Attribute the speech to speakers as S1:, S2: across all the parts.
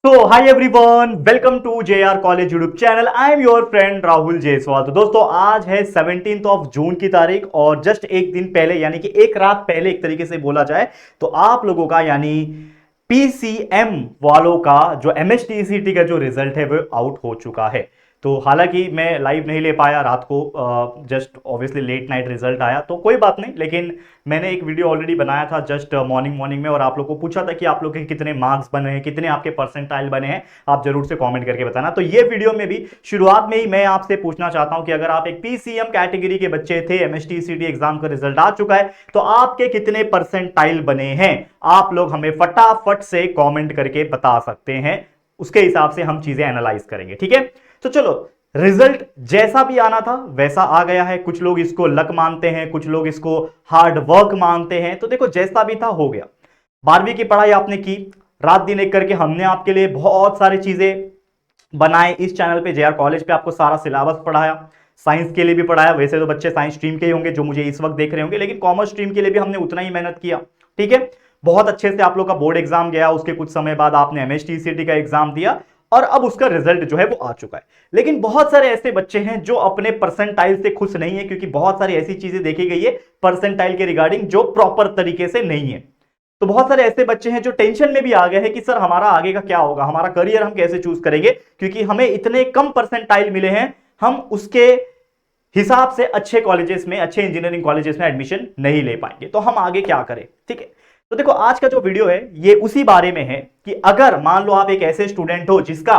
S1: तो hi everyone, welcome to JR college YouTube channel. I am your friend Rahul Jaiswal. तो दोस्तों, आज है 17 ऑफ जून की तारीख और जस्ट एक दिन पहले यानी कि एक रात पहले एक तरीके से बोला जाए तो आप लोगों का यानी पीसीएम वालों का जो एमएचटीसीटी का जो रिजल्ट है वो आउट हो चुका है। तो हालांकि मैं लाइव नहीं ले पाया रात को, just obviously late night result आया तो कोई बात नहीं, लेकिन मैंने एक वीडियो ऑलरेडी बनाया था जस्ट मॉर्निंग में और आप लोग को पूछा था कि आप लोग के कितने मार्क्स बने हैं, कितने आपके परसेंटाइल बने हैं। आप जरूर से कमेंट करके बताना। तो ये वीडियो में भी शुरुआत में ही मैं आपसे पूछना चाहता हूं कि अगर आप एक पीसीएम कैटेगरी के बच्चे थे, एमएचटीसीटी एग्जाम का रिजल्ट आ चुका है, तो आपके कितने परसेंटाइल बने हैं आप लोग हमें फटाफट से कॉमेंट करके बता सकते हैं। उसके हिसाब से हम चीजें एनालाइज करेंगे, ठीक है। तो चलो, रिजल्ट जैसा भी आना था वैसा आ गया है। कुछ लोग इसको लक मानते हैं, कुछ लोग इसको हार्ड वर्क मानते हैं। तो देखो, जैसा भी था हो गया। 12वीं की पढ़ाई आपने की, रात दिन एक करके हमने आपके लिए बहुत सारी चीजें बनाए। इस चैनल पे जेआर कॉलेज पे आपको सारा सिलेबस पढ़ाया, साइंस के लिए भी पढ़ाया। वैसे तो बच्चे साइंस स्ट्रीम के ही होंगे जो मुझे इस वक्त देख रहे होंगे, लेकिन कॉमर्स स्ट्रीम के लिए भी हमने उतना ही मेहनत किया, ठीक है। बहुत अच्छे से आप लोग का बोर्ड एग्जाम गया, उसके कुछ समय बाद आपने एमएचटीसीटी का एग्जाम दिया और अब उसका रिजल्ट जो है वो आ चुका है। लेकिन बहुत सारे ऐसे बच्चे हैं जो अपने परसेंटाइल से खुश नहीं है, क्योंकि बहुत सारी ऐसी चीजें देखी गई है परसेंटाइल के रिगार्डिंग जो प्रॉपर तरीके से नहीं है। तो बहुत सारे ऐसे बच्चे हैं जो टेंशन में भी आ गए हैं कि सर हमारा आगे का क्या होगा, हमारा करियर हम कैसे चूज करेंगे, क्योंकि हमें इतने कम परसेंटाइल मिले हैं, हम उसके हिसाब से अच्छे कॉलेजेस में, अच्छे इंजीनियरिंग कॉलेजेस में एडमिशन नहीं ले पाएंगे। तो हम आगे क्या करें, ठीक है। तो देखो, आज का जो वीडियो है ये उसी बारे में है कि अगर मान लो आप एक ऐसे स्टूडेंट हो जिसका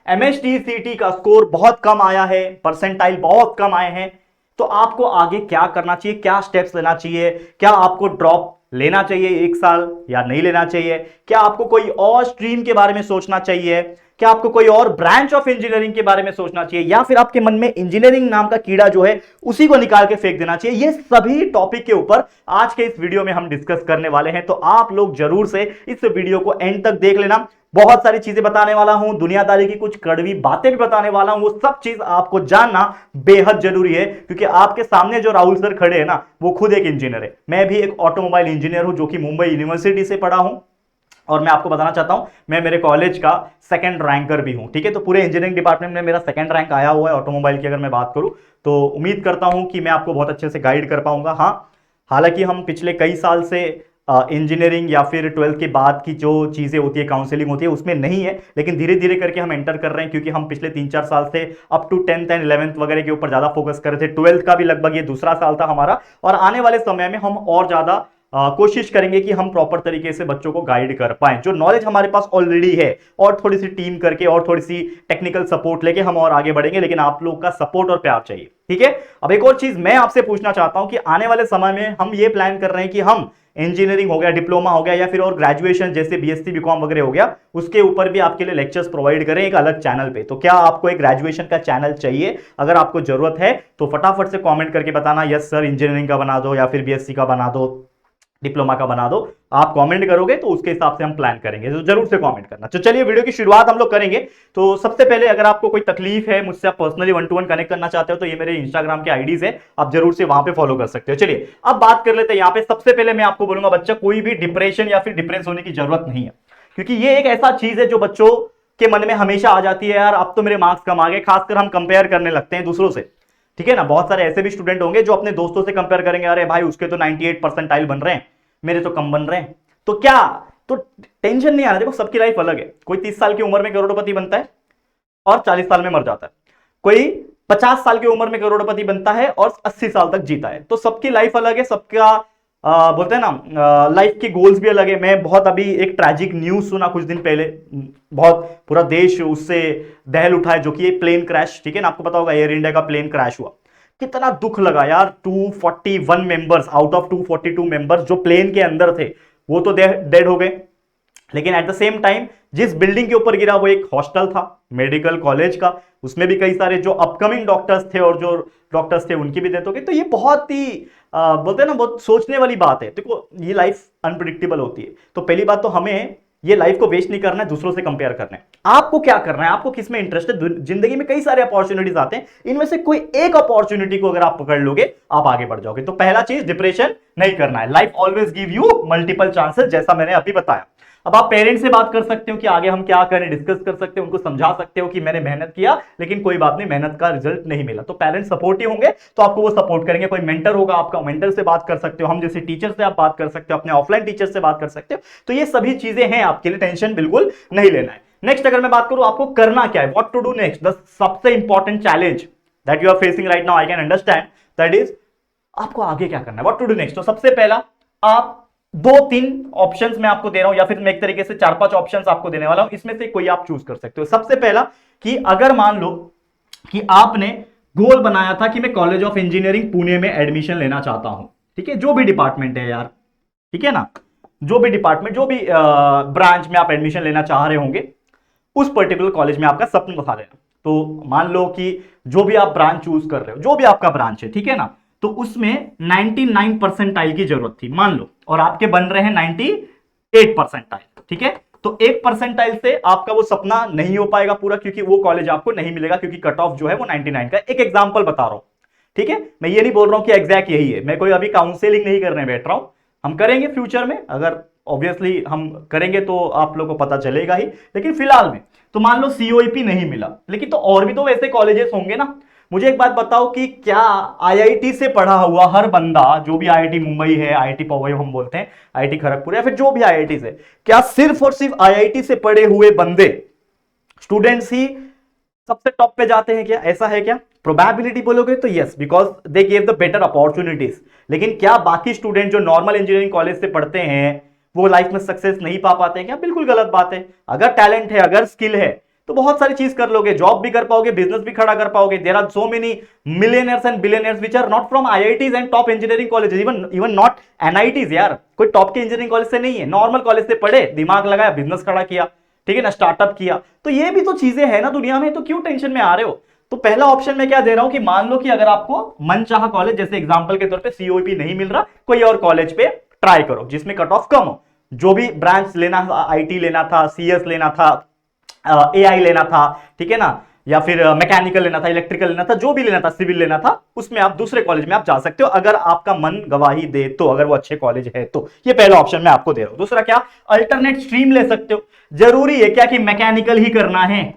S1: एमएचटीसीटी का स्कोर बहुत कम आया है, परसेंटाइल बहुत कम आए हैं, तो आपको आगे क्या करना चाहिए, क्या स्टेप्स लेना चाहिए। क्या आपको ड्रॉप लेना चाहिए एक साल या नहीं लेना चाहिए? क्या आपको कोई और स्ट्रीम के बारे में सोचना चाहिए? क्या आपको कोई और ब्रांच ऑफ इंजीनियरिंग के बारे में सोचना चाहिए, या फिर आपके मन में इंजीनियरिंग नाम का कीड़ा जो है उसी को निकाल के फेंक देना चाहिए? ये सभी टॉपिक के ऊपर आज के इस वीडियो में हम डिस्कस करने वाले हैं। तो आप लोग जरूर से इस वीडियो को एंड तक देख लेना। बहुत सारी चीजें बताने वाला हूं, दुनियादारी की कुछ कड़वी बातें भी बताने वाला हूं। वो सब चीज आपको जानना बेहद जरूरी है, क्योंकि आपके सामने जो राहुल सर खड़े हैं ना, वो खुद एक इंजीनियर है। मैं भी एक ऑटोमोबाइल इंजीनियर हूं जो कि मुंबई यूनिवर्सिटी से पढ़ा हूं, और मैं आपको बताना चाहता हूं मैं मेरे कॉलेज का सेकंड रैंकर भी हूं, ठीक है। तो पूरे इंजीनियरिंग डिपार्टमेंट में मेरा सेकंड रैंक आया हुआ है ऑटोमोबाइल की अगर मैं बात करूं। तो उम्मीद करता हूं कि मैं आपको बहुत अच्छे से गाइड कर पाऊंगा। हाँ, हालांकि हम पिछले कई साल से इंजीनियरिंग या फिर 12th के बाद की जो चीजें होती है, काउंसलिंग होती है, उसमें नहीं है, लेकिन धीरे धीरे करके हम एंटर कर रहे हैं, क्योंकि हम पिछले 3-4 साल से up to 10th and 11th वगैरह के ऊपर ज्यादा फोकस कर रहे थे। 12th का भी लगभग ये दूसरा साल था हमारा, और आने वाले समय में हम और ज्यादा कोशिश करेंगे कि हम प्रॉपर तरीके से बच्चों को गाइड कर पाएं। जो नॉलेज हमारे पास ऑलरेडी है, और थोड़ी सी टीम करके और थोड़ी सी टेक्निकल सपोर्ट लेके हम और आगे बढ़ेंगे, लेकिन आप लोग का सपोर्ट और प्यार चाहिए, ठीक है। अब एक और चीज मैं आपसे पूछना चाहता हूं कि आने वाले समय में हम ये प्लान कर रहे हैं कि हम इंजीनियरिंग हो गया, डिप्लोमा हो गया, या फिर और ग्रेजुएशन जैसे बीएससी बीकॉम वगैरह हो गया, उसके ऊपर भी आपके लिए लेक्चर्स प्रोवाइड करें एक अलग चैनल पे। तो क्या आपको एक ग्रेजुएशन का चैनल चाहिए? अगर आपको जरूरत है तो फटाफट से कमेंट करके बताना, यस सर इंजीनियरिंग का बना दो, या फिर बीएससी का बना दो, डिप्लोमा का बना दो। आप कमेंट करोगे तो उसके हिसाब से हम प्लान करेंगे, तो जरूर से कमेंट करना। तो चलिए, वीडियो की शुरुआत हम लोग करेंगे। तो सबसे पहले, अगर आपको कोई तकलीफ है, मुझसे आप पर्सनली 1-to-1 कनेक्ट करना चाहते हो, तो ये मेरे इंस्टाग्राम के आईडीज है, आप जरूर से वहां पे फॉलो कर सकते हो। चलिए अब बात कर लेते हैं। यहाँ पे सबसे पहले मैं आपको बोलूंगा, बच्चा कोई भी डिप्रेशन या फिर डिप्रेस होने की जरूरत नहीं है, क्योंकि ये एक ऐसा चीज है जो बच्चों के मन में हमेशा आ जाती है, यार अब तो मेरे मार्क्स कम आ गए। खासकर हम कंपेयर करने लगते हैं दूसरों से, ठीक है ना। बहुत सारे ऐसे भी स्टूडेंट होंगे जो अपने दोस्तों से कंपेयर करेंगे, अरे भाई उसके तो 98 परसेंटाइल बन रहे हैं, मेरे तो कम बन रहे हैं। तो क्या, तो टेंशन नहीं आना। देखो, सबकी लाइफ अलग है। कोई 30 साल की उम्र में करोड़पति बनता है और 40 साल में मर जाता है। कोई 50 साल की उम्र में करोड़पति बनता है और 80 साल तक जीता है। तो सबकी लाइफ अलग है, सबका बोलते हैं ना, लाइफ के गोल्स भी अलग है। मैं बहुत अभी एक ट्रैजिक न्यूज सुना कुछ दिन पहले, बहुत पूरा देश उससे दहल उठा है, जो कि प्लेन क्रैश, ठीक है ना। आपको पता होगा एयर इंडिया का प्लेन क्रैश हुआ, कितना दुख लगा यार। 241 मेंबर्स आउट ऑफ 242 मेंबर्स जो प्लेन के अंदर थे वो तो डेड हो गए, लेकिन एट द सेम टाइम जिस बिल्डिंग के ऊपर गिरा वो एक हॉस्टल था, मेडिकल कॉलेज का, उसमें भी कई सारे जो अपकमिंग डॉक्टर्स थे और जो डॉक्टर्स थे उनकी भी डेथ हो गई। तो ये बहुत ही बोलते हैं ना, बहुत सोचने वाली बात है। देखो, ये लाइफ अनप्रिडिक्टेबल होती है, तो पहली बात तो हमें ये लाइफ को वेस्ट नहीं करना है, दूसरों से कंपेयर करना है। आपको क्या करना है, आपको किस में इंटरेस्ट है? जिंदगी में कई सारे अपॉर्चुनिटीज आते हैं, इनमें से कोई एक अपॉर्चुनिटी को अगर आप पकड़ लोगे, आप आगे बढ़ जाओगे। तो पहला चीज, डिप्रेशन नहीं करना है। Life always give you multiple chances, जैसा मैंने अभी बताया। अब आप पेरेंट्स से बात कर सकते हो कि आगे हम क्या करें, डिस्कस कर सकते हो, उनको समझा सकते हो कि मैंने मेहनत किया लेकिन कोई बात नहीं, मेहनत का रिजल्ट नहीं मिला। तो पेरेंट्स सपोर्टिव होंगे तो आपको वो सपोर्ट करेंगे। कोई मेंटर होगा आपका, मेंटर से बात कर सकते हो, हम जैसे टीचर से आप बात कर सकते हो, अपने ऑफलाइन टीचर से बात कर सकते हो। तो ये सभी चीजें हैं आपके लिए, टेंशन बिल्कुल नहीं लेना है। नेक्स्ट अगर मैं बात करूं आपको करना क्या है, what to do next, the सबसे important challenge that you are facing right now, I can understand, that is आपको आगे क्या करना है, व्हाट टू डू नेक्स्ट। तो सबसे पहला, आप 2-3 ऑप्शंस मैं आपको दे रहा हूं या फिर मैं एक तरीके से 4-5 ऑप्शंस आपको देने वाला हूं, इसमें से कोई आप चूज कर सकते हो। सबसे पहला कि अगर मान लो कि आपने गोल बनाया था कि मैं कॉलेज ऑफ इंजीनियरिंग पुणे में एडमिशन लेना चाहता हूं, ठीक है, जो भी डिपार्टमेंट है यार, ठीक है ना, जो भी डिपार्टमेंट, जो भी ब्रांच में आप एडमिशन लेना चाह रहे होंगे, उस पर्टिकुलर कॉलेज में आपका सपना बता लेना। तो मान लो कि जो भी आप ब्रांच चूज कर रहे हो, जो भी आपका ब्रांच है, ठीक है ना, तो उसमें 99 परसेंटाइल की जरूरत थी मान लो, और आपके बन रहे हैं 98 परसेंटाइल, ठीक है। तो 1 परसेंटाइल से आपका वो सपना नहीं हो पाएगा पूरा, क्योंकि वो कॉलेज आपको नहीं मिलेगा, क्योंकि कट ऑफ जो है वो 99 का। एक एग्जांपल बता रहा हूं, ठीक है, मैं ये नहीं बोल रहा हूं कि एग्जैक्ट यही है, मैं कोई अभी काउंसलिंग नहीं करने बैठ रहा हूं, हम करेंगे फ्यूचर में, अगर ऑब्वियसली हम करेंगे तो आप लोगों को पता चलेगा ही, लेकिन फिलहाल में तो मान लो सीओईपी नहीं मिला, लेकिन तो और भी तो वैसे कॉलेजेस होंगे ना। मुझे एक बात बताओ कि क्या आईआईटी से पढ़ा हुआ हर बंदा, जो भी आईआईटी मुंबई है, आईआईटी पवई हम बोलते हैं, आईआईटी खड़गपुर या फिर जो भी आईआईटी से, क्या सिर्फ और सिर्फ आईआईटी से पढ़े हुए बंदे, स्टूडेंट्स ही सबसे टॉप पे जाते हैं क्या? ऐसा है क्या? प्रोबेबिलिटी बोलोगे तो yes, because they gave the better opportunities. लेकिन क्या बाकी स्टूडेंट जो नॉर्मल इंजीनियरिंग कॉलेज से पढ़ते हैं वो लाइफ में सक्सेस नहीं पा पाते हैं क्या? बिल्कुल गलत बात है। अगर टैलेंट है, अगर स्किल है, तो बहुत सारी चीज कर लोगे, जॉब भी कर पाओगे, बिजनेस भी खड़ा कर पाओगे। There are so many millionaires and billionaires which are not from IITs and top engineering colleges, even not NITs यार, कोई टॉप के इंजीनियरिंग कॉलेज से नहीं है, नॉर्मल कॉलेज से पढ़े, दिमाग लगाया, बिजनेस खड़ा किया, ठीक है ना, स्टार्टअप किया। तो ये भी तो चीजें है ना दुनिया में, तो क्यों टेंशन में आ रहे हो? तो पहला ऑप्शन मैं क्या दे रहा हूं कि मान लो कि अगर आपको मनचाहा कॉलेज, जैसे एग्जांपल के तौर पे सीओईपी नहीं मिल रहा, कोई और कॉलेज पे ट्राई करो जिसमें कट ऑफ कम हो। जो भी ब्रांच लेना था, आईटी लेना था, सीएस लेना था, एआई लेना था, ठीक है ना, या फिर मैकेनिकल लेना था, इलेक्ट्रिकल लेना था, जो भी लेना था, सिविल लेना था, उसमें आप दूसरे कॉलेज में आप जा सकते हो अगर आपका मन गवाही दे तो, अगर वो अच्छे कॉलेज है तो। ये पहला ऑप्शन मैं आपको दे रहा हूं। दूसरा क्या, अल्टरनेट स्ट्रीम ले सकते हो। जरूरी है क्या कि मैकेनिकल ही करना है?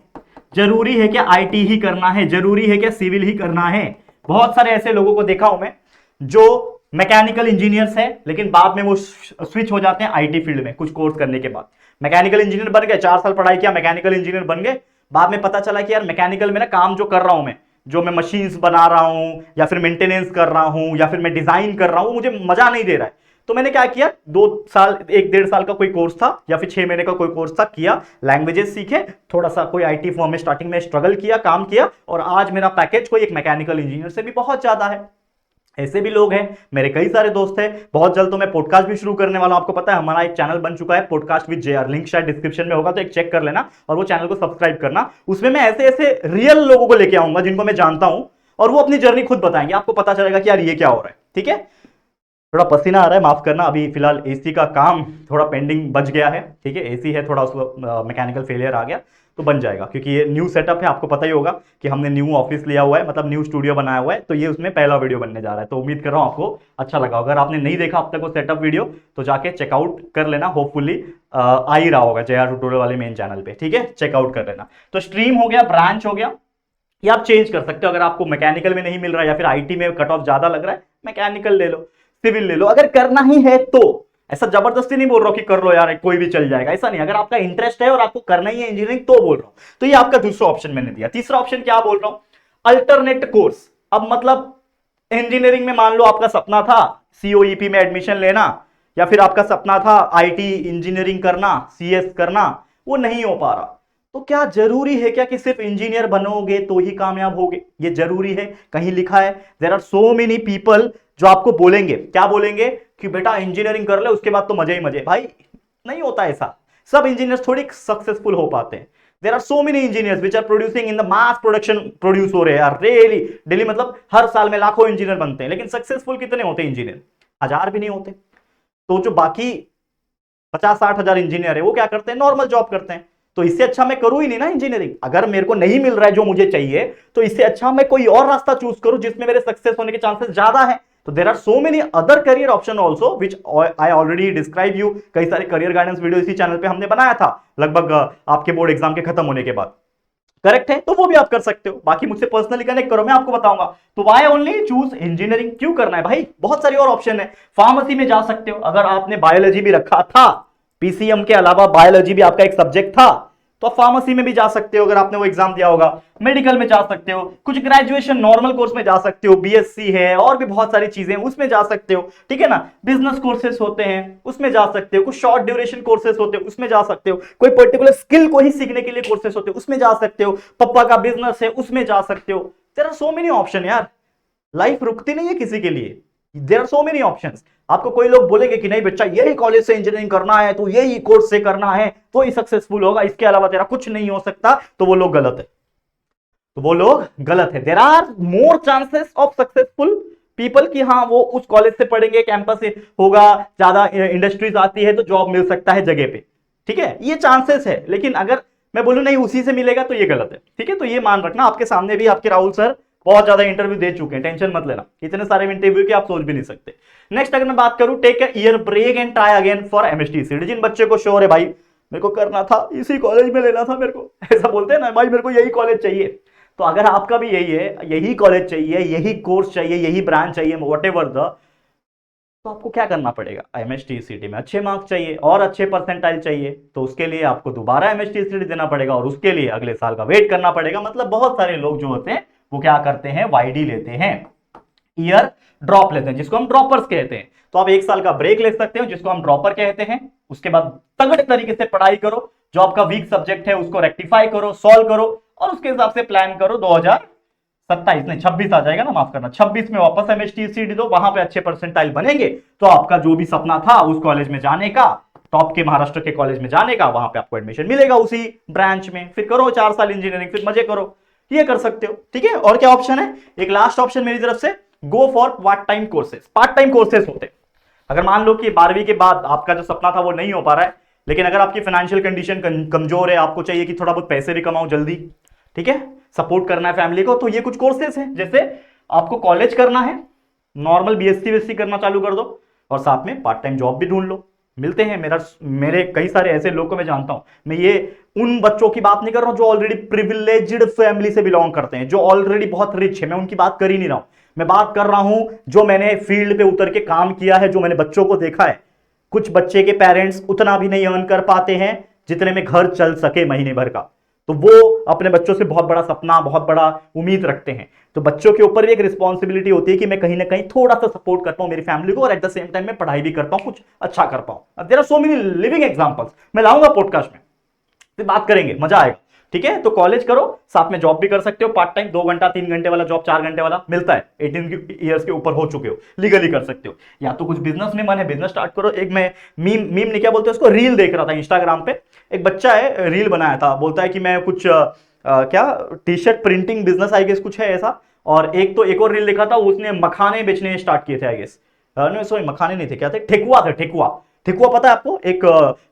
S1: जरूरी है क्या आईटी ही करना है? जरूरी है क्या सिविल ही करना है? बहुत सारे ऐसे लोगों को देखा हूं मैं जो मैकेनिकल इंजीनियर्स हैं, लेकिन बाद में वो स्विच हो जाते हैं आईटी फील्ड में कुछ कोर्स करने के बाद। मैकेनिकल इंजीनियर बन गए, 4 साल पढ़ाई किया, मैकेनिकल इंजीनियर बन गए, बाद में पता चला कि यार मैकेनिकल में ना काम जो कर रहा हूं मैं, जो मैं मशीन्स बना रहा हूं या फिर मेंटेनेंस कर रहा हूं या फिर मैं डिजाइन कर रहा हूं, मुझे मजा नहीं दे रहा है। तो मैंने क्या किया, 2 साल, 1-1.5 साल का कोई कोर्स था या फिर 6 महीने का कोई कोर्स था, किया, लैंग्वेजेस सीखे, थोड़ा सा कोई आईटी फर्म में स्टार्टिंग में स्ट्रगल किया, काम किया, और आज मेरा पैकेज कोई एक मैकेनिकल इंजीनियर से भी बहुत ज्यादा है। ऐसे भी लोग हैं, मेरे कई सारे दोस्त हैं। बहुत जल्द तो मैं पॉडकास्ट भी शुरू करने वाला हूं, आपको पता है हमारा एक चैनल बन चुका है पॉडकास्ट विद जेआर, लिंक शायद डिस्क्रिप्शन में होगा, तो एक चेक कर लेना और वो चैनल को सब्सक्राइब करना। उसमें मैं ऐसे ऐसे रियल लोगों को लेके आऊंगा जिनको मैं जानता हूं, और वो अपनी जर्नी खुद बताएंगे, आपको पता चलेगा कि यार ये क्या हो रहा है, ठीक है। थोड़ा पसीना आ रहा है, माफ करना, अभी फिलहाल एसी का काम थोड़ा पेंडिंग बच गया है, ठीक है, एसी है थोड़ा, उसको मैकेनिकल फेलियर आ गया, तो बन जाएगा, क्योंकि ये न्यू सेटअप है, आपको पता ही होगा कि हमने न्यू ऑफिस लिया हुआ है, मतलब न्यू स्टूडियो बनाया हुआ है, तो ये उसमें पहला वीडियो बनने जा रहा है। तो उम्मीद कर रहा हूं आपको अच्छा लगा। अगर आपने नहीं देखा अब तक वो सेटअप वीडियो, तो जाके चेकआउट कर लेना, होपफुली आ ही रहा होगा जेआर ट्यूटोरियल वाले मेन चैनल पे, ठीक है, चेकआउट कर लेना। तो स्ट्रीम हो गया, ब्रांच हो गया, ये आप चेंज कर सकते हो। अगर आपको मैकेनिकल में नहीं मिल रहा है या फिर आईटी में कट ऑफ ज्यादा लग रहा है, मैकेनिकल ले लो, सिविल ले लो, अगर करना ही है तो। ऐसा जबरदस्ती नहीं बोल रहा हूं कि कर लो यार कोई भी चल जाएगा, ऐसा नहीं। अगर आपका इंटरेस्ट है और आपको करना ही है इंजीनियरिंग तो बोल रहा हूं। तो ये आपका दूसरा ऑप्शन मैंने दिया। तीसरा ऑप्शन क्या बोल रहा हूं, अल्टरनेट कोर्स। अब मतलब इंजीनियरिंग में मान लो आपका सपना था सीओईपी में एडमिशन लेना, या फिर आपका सपना था आईटी इंजीनियरिंग करना, सीएस करना, वो नहीं हो पा रहा, तो क्या जरूरी है क्या कि सिर्फ इंजीनियर बनोगे तो ही कामयाब होगे? ये जरूरी है? कहीं लिखा है? There are so many people जो आपको बोलेंगे, क्या बोलेंगे, कि बेटा इंजीनियरिंग कर ले उसके बाद तो मजे ही मजे। भाई नहीं होता ऐसा, सब इंजीनियर्स थोड़ी सक्सेसफुल हो पाते हैं। There are so many engineers which are producing in the mass production, produce हो रहे हैं यार डेली डेली, मतलब हर साल में लाखों इंजीनियर बनते हैं, लेकिन सक्सेसफुल कितने होते हैं इंजीनियर? 1000 भी नहीं होते। तो जो बाकी 50-60 हजार इंजीनियर है वो क्या करते हैं, नॉर्मल जॉब करते हैं। तो इससे अच्छा मैं करूं ही नहीं ना इंजीनियरिंग। अगर मेरे को नहीं मिल रहा है जो मुझे चाहिए, तो इससे अच्छा मैं कोई और रास्ता चूज करूं जिसमें मेरे सक्सेस होने के चांसेस ज्यादा है। तो there are so many other career option also which I already describe you. कई सारे करियर गाइडेंस वीडियो इसी चैनल पे हमने बनाया था लगभग आपके बोर्ड एग्जाम के खत्म होने के बाद। करेक्ट है, तो वो भी आप कर सकते हो। बाकी मुझसे पर्सनली कनेक्ट करो, मैं आपको बताऊंगा। तो वाई ओनली चूज इंजीनियरिंग, क्यों करना है भाई? बहुत सारी और ऑप्शन है। फार्मेसी में जा सकते हो, अगर आपने बायोलॉजी भी रखा था, पीसीएम के अलावा बायोलॉजी भी आपका एक सब्जेक्ट था, तो आप फार्मेसी में भी जा सकते हो अगर आपने वो एग्जाम दिया होगा। मेडिकल में जा सकते हो, कुछ ग्रेजुएशन नॉर्मल कोर्स में जा सकते हो, बीएससी है और भी बहुत सारी चीजें उसमें जा सकते हो, ठीक है ना। बिजनेस कोर्सेज होते हैं उसमें जा सकते हो, कुछ शॉर्ट ड्यूरेशन कोर्सेज होते हैं उसमें जा सकते हो, कोई पर्टिकुलर स्किल को ही सीखने के लिए कोर्सेज होते हैं उसमें जा सकते हो, पप्पा का बिजनेस है उसमें जा सकते हो। There are so many option यार, लाइफ रुकती नहीं है किसी के लिए। There are so many options. आपको कोई लोग बोलेंगे कि नहीं बच्चा यही कॉलेज से इंजीनियरिंग करना है, तो यही कोर्स से करना है तो ही सक्सेसफुल होगा, इसके अलावा तेरा कुछ नहीं हो सकता, तो वो लोग गलत है। तो वो लोग गलत है। There are more chances of successful people कि हाँ वो उस कॉलेज से पढ़ेंगे, कैंपस होगा, ज्यादा इंडस्ट्रीज आती है तो जॉब मिल सकता है जगह पे, ठीक है, ये चांसेस है। लेकिन अगर मैं बोलूं नहीं उसी से मिलेगा तो ये गलत है, ठीक है। तो ये मान रखना, आपके सामने भी आपके राहुल सर बहुत ज्यादा इंटरव्यू दे चुके हैं, टेंशन मत लेना, इतने सारे इंटरव्यू की आप सोच भी नहीं सकते। नेक्स्ट अगर मैं बात करूं, take a year break and try again for MSTC. जिन बच्चे को श्योर है भाई मेरे को करना था, इसी कॉलेज में लेना था मेरे को, ऐसा बोलते हैं ना भाई मेरे को यही कॉलेज चाहिए, तो अगर आपका भी यही है, यही कॉलेज चाहिए, यही कोर्स चाहिए, यही ब्रांच चाहिए, व्हाटएवर द, तो आपको क्या करना पड़ेगा? एमएसटीसीटी में अच्छे मार्क्स चाहिए और अच्छे परसेंटाइल चाहिए, तो उसके लिए आपको दोबारा एमएसटीसीटी देना पड़ेगा और उसके लिए अगले साल का वेट करना पड़ेगा। मतलब बहुत सारे लोग जो होते हैं वो क्या करते हैं, वाईडी लेते हैं, ईयर ड्रॉप लेते हैं, जिसको हम ड्रॉपर्स कहते हैं। तो आप एक साल का ब्रेक ले सकते हो जिसको हम ड्रॉपर कहते हैं। उसके बाद तगड़े तरीके से पढ़ाई करो, जो आपका वीक सब्जेक्ट है उसको रेक्टिफाई करो, सॉल्व करो और उसके हिसाब से प्लान करो। 2027 नहीं 26 आ जाएगा ना, माफ करना, 26 में वापस एमएसटीसीटी दो, वहां पे अच्छे परसेंटाइल बनेंगे तो आपका जो भी सपना था उस कॉलेज में जाने का, टॉप के महाराष्ट्र के कॉलेज में जाने का, वहां पे आपको एडमिशन मिलेगा उसी ब्रांच में। फिर करो 4 साल इंजीनियरिंग, फिर मजे करो, ये कर सकते हो, ठीक है। और क्या ऑप्शन है? एक लास्ट ऑप्शन मेरी तरफ से, go for part time courses. Part time courses होते हैं, अगर मान लो कि 12वीं के बाद आपका जो सपना था वो नहीं हो पा रहा है, लेकिन अगर आपकी फाइनेंशियल कंडीशन कमजोर है, आपको चाहिए कि थोड़ा बहुत पैसे भी कमाओ जल्दी, ठीक है, सपोर्ट करना है फैमिली को, तो ये कुछ कोर्सेज हैं। जैसे आपको कॉलेज करना है, नॉर्मल बीएससी करना चालू कर दो और साथ में पार्ट टाइम जॉब भी ढूंढ लो, मिलते हैं। मेरे कई सारे ऐसे लोग को मैं जानता हूं। मैं ये उन बच्चों की बात नहीं कर रहा हूं जो ऑलरेडी प्रिविलेज्ड फैमिली से बिलोंग करते हैं, जो ऑलरेडी बहुत रिच है, मैं उनकी बात कर ही नहीं रहा हूं। मैं बात कर रहा हूं जो मैंने फील्ड पे उतर के काम किया है, जो मैंने बच्चों को देखा है। कुछ बच्चे के पेरेंट्स उतना भी नहीं अर्न कर पाते हैं जितने में घर चल सके महीने भर का, तो वो अपने बच्चों से बहुत बड़ा सपना, बहुत बड़ा उम्मीद रखते हैं। तो बच्चों के ऊपर भी एक रिस्पॉन्सिबिलिटी होती है कि मैं कहीं ना कहीं थोड़ा सा सपोर्ट कर पाऊं मेरी फैमिली को और एट द सेम टाइम मैं पढ़ाई भी कर पाऊं, कुछ अच्छा कर पाऊं। There are so many living examples, मैं लाऊंगा पॉडकास्ट में, फिर बात करेंगे, मजा आएगा, ठीक है। तो कॉलेज करो, साथ में जॉब भी कर सकते हो, पार्ट टाइम 2 घंटा 3 घंटे वाला जॉब 4 घंटे वाला मिलता है, 18 ईयर्स के ऊपर हो चुके हो, लीगली कर सकते हो। या तो कुछ बिजनेस में मन है, बिजनेस स्टार्ट करो। एक मैं मीम ने क्या बोलते हैं उसको, रील देख रहा था इंस्टाग्राम पे, एक बच्चा है रील बनाया था, बोलता है कि मैं कुछ क्या T shirt printing business I guess कुछ है ऐसा, और एक और रील देखा था उसने मखाने बेचने स्टार्ट किए थे आई गेस, सॉरी मखाने नहीं थे, क्या थे, ठेकुआ थे, ठेकुआ। ठेकुआ पता है आपको? एक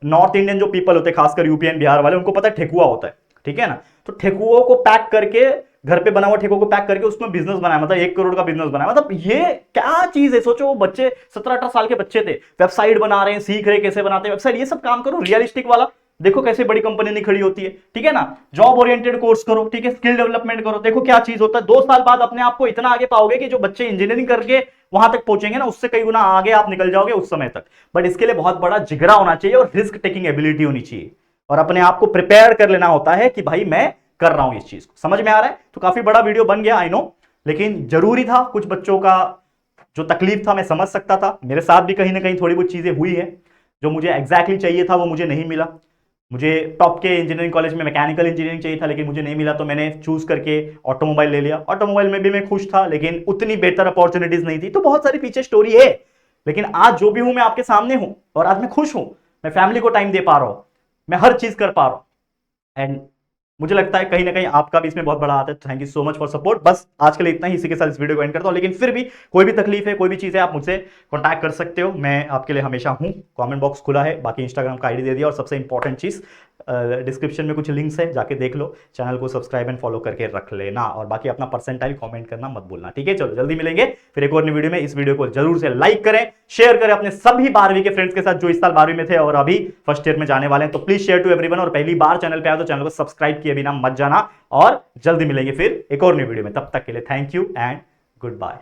S1: नॉर्थ इंडियन जो पीपल होते हैं, खासकर यूपी एंड बिहार वाले, उनको पता है ठेकुआ होता है, ठीक है ना। तो ठेकुओं को पैक करके, घर पे बना हुआ ठेकुआ को पैक करके उसमें बिजनेस बनाया, मतलब 1 करोड़ का बिजनेस बनाया। मतलब ये क्या चीज है, सोचो, वो बच्चे 17-18 साल के बच्चे थे, वेबसाइट बना रहे हैं, सीख रहे हैं कैसे बनाते हैं वेबसाइट, ये सब काम करो रियलिस्टिक वाला, देखो कैसे बड़ी कंपनी नहीं खड़ी होती है, ठीक है ना। जॉब ओरिएंटेड कोर्स करो, ठीक है, स्किल डेवलपमेंट करो, देखो क्या चीज होता है। 2 साल बाद अपने आप को इतना आगे पाओगे कि जो बच्चे इंजीनियरिंग करके वहां तक पहुंचेंगे ना, उससे कई गुना आगे आप निकल जाओगे उस समय तक। बट इसके लिए बहुत बड़ा जिगरा होना चाहिए और रिस्क टेकिंग एबिलिटी होनी चाहिए, और अपने आप को प्रिपेयर कर लेना होता है कि भाई मैं कर रहा हूं इस चीज को। समझ में आ रहा है? तो काफी बड़ा वीडियो बन गया, आई नो, लेकिन जरूरी था। कुछ बच्चों का जो तकलीफ था मैं समझ सकता था, मेरे साथ भी कहीं ना कहीं थोड़ी बहुत चीजें हुई है, जो मुझे एग्जैक्टली चाहिए था वो मुझे नहीं मिला। मुझे टॉप के इंजीनियरिंग कॉलेज में मैकेनिकल इंजीनियरिंग चाहिए था, लेकिन मुझे नहीं मिला, तो मैंने चूज करके ऑटोमोबाइल ले लिया। ऑटोमोबाइल में भी मैं खुश था, लेकिन उतनी बेहतर अपॉर्चुनिटीज नहीं थी। तो बहुत सारी पीछे स्टोरी है, लेकिन आज जो भी हूं मैं आपके सामने हूं और आज मैं खुश हूं, मैं फैमिली को टाइम दे पा रहा हूं, मैं हर चीज कर पा रहा हूं, एंड मुझे लगता है कहीं ना कहीं आपका भी इसमें बहुत बड़ा हाथ है। Thank you so much for support. बस आज के लिए इतना ही, इसी के साथ इस वीडियो को एंड करता हूं। लेकिन फिर भी कोई भी तकलीफ है, कोई भी चीज़ है, आप मुझसे कॉन्टैक्ट कर सकते हो, मैं आपके लिए हमेशा हूं। कमेंट बॉक्स खुला है, बाकी इंस्टाग्राम का आईडी दे दिया, और सबसे इंपॉर्टेंट चीज़ डिस्क्रिप्शन में कुछ लिंक्स है, जाके देख लो। चैनल को सब्सक्राइब एंड फॉलो करके रख लेना, और बाकी अपना परसेंटाइल कमेंट करना मत भूलना, ठीक है। चलो जल्दी मिलेंगे फिर एक और नई वीडियो में। इस वीडियो को जरूर से लाइक करें, शेयर करें अपने सभी 12वीं के फ्रेंड्स के साथ जो इस साल 12वीं में थे और अभी फर्स्ट ईयर में जाने वाले हैं। तो प्लीज शेयर टू एवरीवन, और पहली बार चैनल पे आए तो चैनल को सब्सक्राइब किए बिना मत जाना। और जल्दी मिलेंगे फिर एक और नई वीडियो में, तब तक के लिए thank you and good bye.